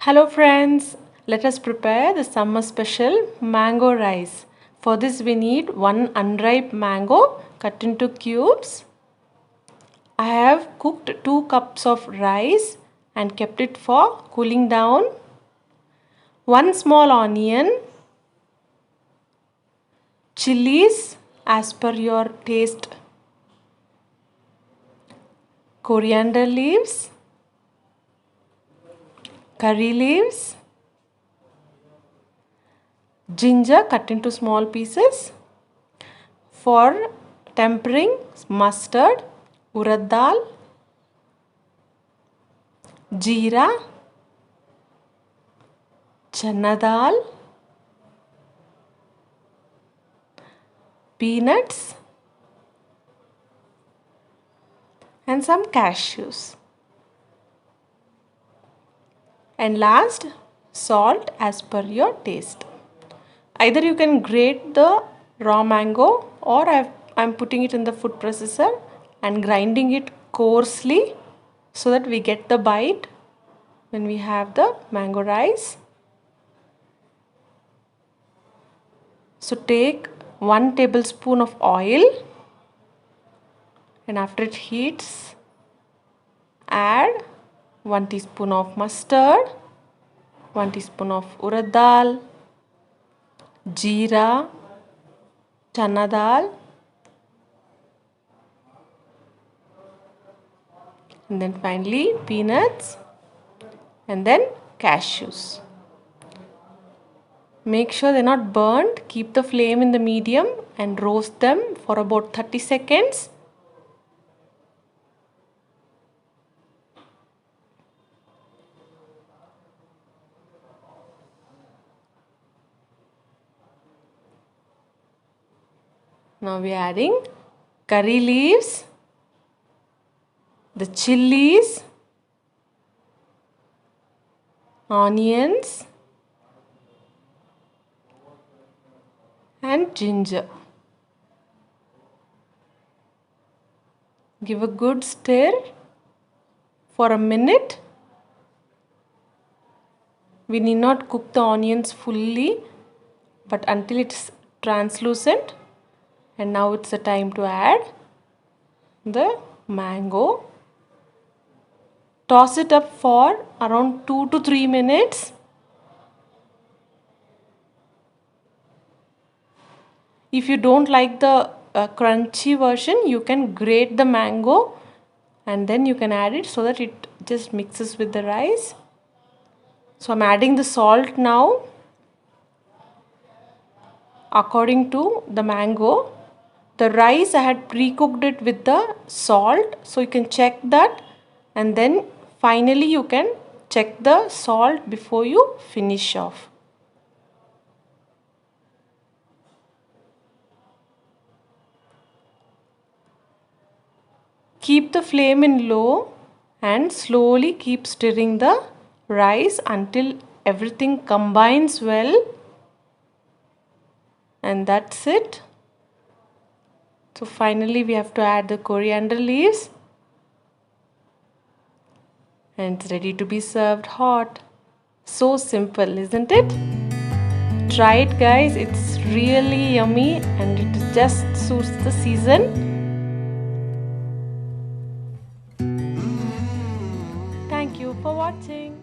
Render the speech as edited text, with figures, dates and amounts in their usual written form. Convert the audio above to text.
Hello friends, let us prepare the summer special mango rice. For this we need one unripe mango cut into cubes. I have cooked 2 cups of rice and kept it for cooling down. 1 small onion, chilies as per your taste, coriander leaves, curry leaves, ginger cut into small pieces. For tempering, mustard, urad dal, jeera, chana dal, peanuts and some cashews. And last, salt as per your taste. Either you can grate the raw mango or I'm putting it in the food processor and grinding it coarsely so that we get the bite when we have the mango rice. So take 1 tablespoon of oil and after it heats, add 1 teaspoon of mustard, 1 teaspoon of urad dal, jeera, chana dal, and then finally peanuts and then cashews. Make sure they're not burnt. Keep the flame in the medium and roast them for about 30 seconds. Now we are adding curry leaves, the chilies, onions and ginger. Give a good stir for a minute. We need not cook the onions fully, but until it's translucent. And now it's the time to add the mango. Toss it up for around 2 to 3 minutes. If you don't like the crunchy version, you can grate the mango and then you can add it so that it just mixes with the rice. So I'm adding the salt now according to the mango. The rice I had pre-cooked it with the salt, so you can check that, and then finally you can check the salt before you finish off. Keep the flame in low and slowly keep stirring the rice until everything combines well. And that's it. So finally we have to add the coriander leaves. And it's ready to be served hot. So simple, isn't it? Try it guys, it's really yummy and it just suits the season. Thank you for watching.